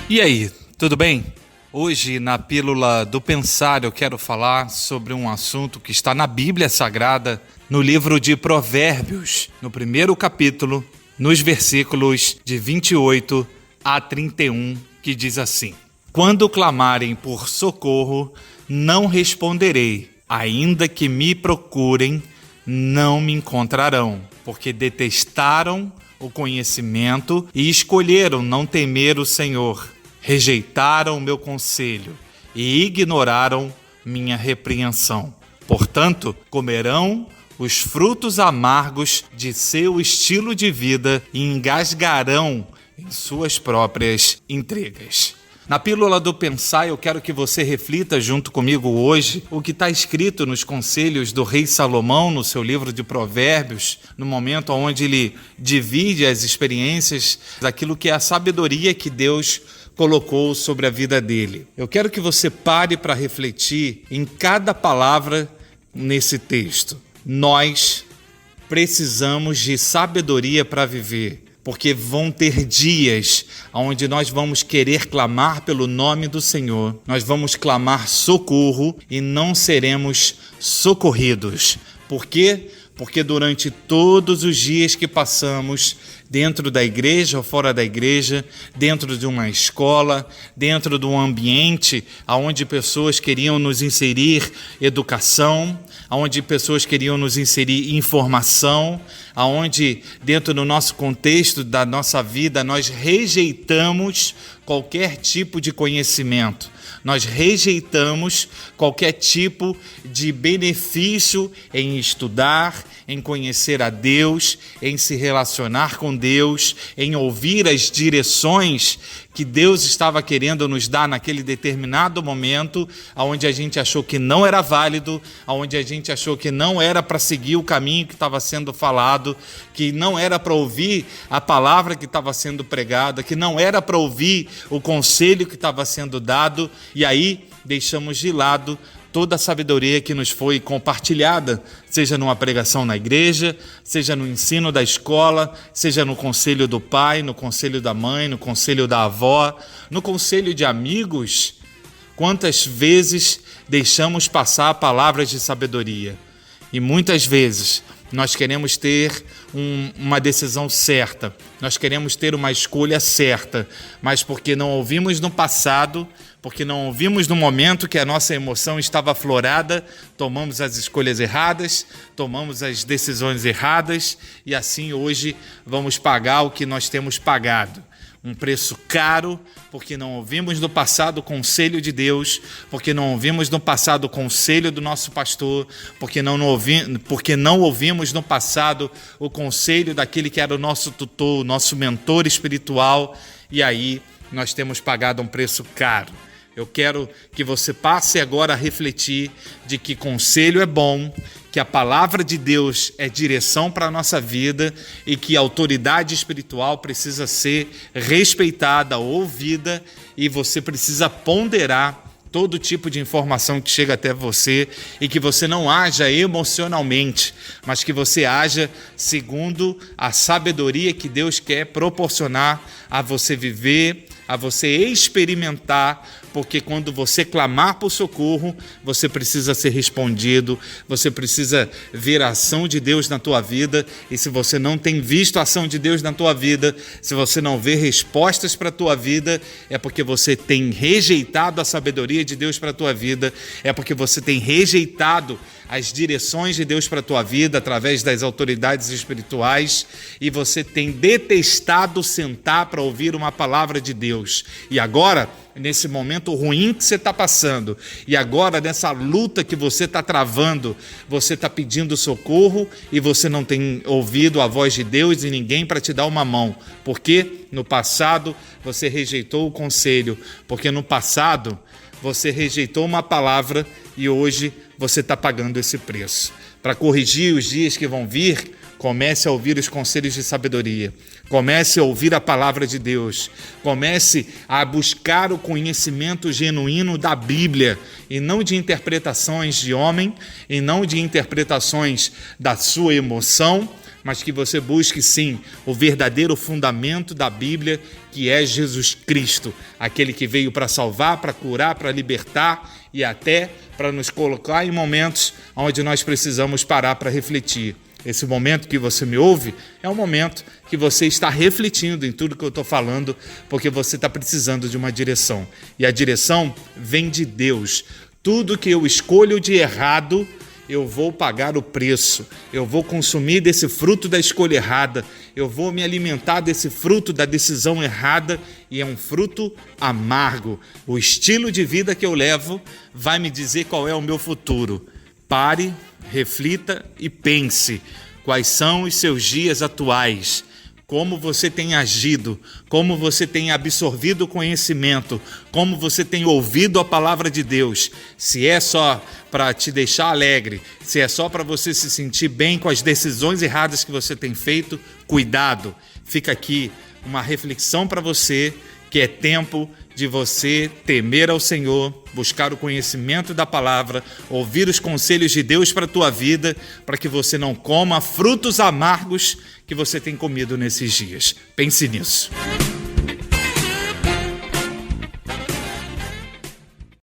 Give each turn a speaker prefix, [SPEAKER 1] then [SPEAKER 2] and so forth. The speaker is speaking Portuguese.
[SPEAKER 1] E aí, tudo bem? Hoje, na Pílula do Pensar, eu quero falar sobre um assunto que está na Bíblia Sagrada, no livro de Provérbios, no primeiro capítulo, nos versículos de 28 a 31, que diz assim: Quando clamarem por socorro, não responderei, ainda que me procurem, não me encontrarão, porque detestaram o conhecimento e escolheram não temer o Senhor. Rejeitaram o meu conselho e ignoraram minha repreensão. Portanto, comerão os frutos amargos de seu estilo de vida e engasgarão em suas próprias intrigas. Na Pílula do Pensar, eu quero que você reflita junto comigo hoje o que está escrito nos conselhos do rei Salomão, no seu livro de Provérbios, no momento onde ele divide as experiências daquilo que é a sabedoria que Deus colocou sobre a vida dele. Eu quero que você pare para refletir em cada palavra nesse texto. Nós precisamos de sabedoria para viver, porque vão ter dias onde nós vamos querer clamar pelo nome do Senhor, nós vamos clamar socorro e não seremos socorridos. Por quê? Porque durante todos os dias que passamos dentro da igreja ou fora da igreja, dentro de uma escola, dentro de um ambiente onde pessoas queriam nos inserir educação, onde pessoas queriam nos inserir informação, onde dentro do nosso contexto da nossa vida nós rejeitamos qualquer tipo de conhecimento. Nós rejeitamos qualquer tipo de benefício em estudar, em conhecer a Deus, em se relacionar com Deus, em ouvir as direções que Deus estava querendo nos dar naquele determinado momento, onde a gente achou que não era válido, onde a gente achou que não era para seguir o caminho que estava sendo falado, que não era para ouvir a palavra que estava sendo pregada, que não era para ouvir o conselho que estava sendo dado, e aí deixamos de lado toda a sabedoria que nos foi compartilhada, seja numa pregação na igreja, seja no ensino da escola, seja no conselho do pai, no conselho da mãe, no conselho da avó, no conselho de amigos. Quantas vezes deixamos passar palavras de sabedoria? E muitas vezes nós queremos ter uma decisão certa, nós queremos ter uma escolha certa, mas porque não ouvimos no passado, porque não ouvimos no momento que a nossa emoção estava aflorada, tomamos as escolhas erradas, tomamos as decisões erradas e assim hoje vamos pagar o que nós temos pagado. Um preço caro, porque não ouvimos no passado o conselho de Deus, porque não ouvimos no passado o conselho do nosso pastor, porque não ouvimos no passado o conselho daquele que era o nosso tutor, o nosso mentor espiritual, e aí nós temos pagado um preço caro. Eu quero que você passe agora a refletir de que conselho é bom, que a palavra de Deus é direção para a nossa vida e que a autoridade espiritual precisa ser respeitada, ouvida, e você precisa ponderar todo tipo de informação que chega até você e que você não haja emocionalmente, mas que você haja segundo a sabedoria que Deus quer proporcionar a você viver, a você experimentar, porque quando você clamar por socorro, você precisa ser respondido, você precisa ver a ação de Deus na tua vida, e se você não tem visto a ação de Deus na tua vida, se você não vê respostas para a tua vida, é porque você tem rejeitado a sabedoria de Deus para a tua vida, é porque você tem rejeitado as direções de Deus para a tua vida através das autoridades espirituais, e você tem detestado sentar para ouvir uma palavra de Deus. E agora, nesse momento ruim que você está passando, e agora nessa luta que você está travando, você está pedindo socorro e você não tem ouvido a voz de Deus e ninguém para te dar uma mão, porque no passado você rejeitou o conselho, porque no passado você rejeitou uma palavra e hoje você está pagando esse preço. Para corrigir os dias que vão vir, comece a ouvir os conselhos de sabedoria, comece a ouvir a palavra de Deus, comece a buscar o conhecimento genuíno da Bíblia e não de interpretações de homem e não de interpretações da sua emoção, mas que você busque sim o verdadeiro fundamento da Bíblia, que é Jesus Cristo, aquele que veio para salvar, para curar, para libertar e até para nos colocar em momentos onde nós precisamos parar para refletir. Esse momento que você me ouve é um momento que você está refletindo em tudo que eu estou falando, porque você está precisando de uma direção. E a direção vem de Deus. Tudo que eu escolho de errado, eu vou pagar o preço. Eu vou consumir desse fruto da escolha errada. Eu vou me alimentar desse fruto da decisão errada, e é um fruto amargo. O estilo de vida que eu levo vai me dizer qual é o meu futuro. Pare, reflita e pense quais são os seus dias atuais, como você tem agido, como você tem absorvido o conhecimento, como você tem ouvido a palavra de Deus. Se é só para te deixar alegre, se é só para você se sentir bem com as decisões erradas que você tem feito, cuidado. Fica aqui uma reflexão para você, que é tempo de você temer ao Senhor, buscar o conhecimento da palavra, ouvir os conselhos de Deus para a tua vida, para que você não coma frutos amargos que você tem comido nesses dias. Pense nisso.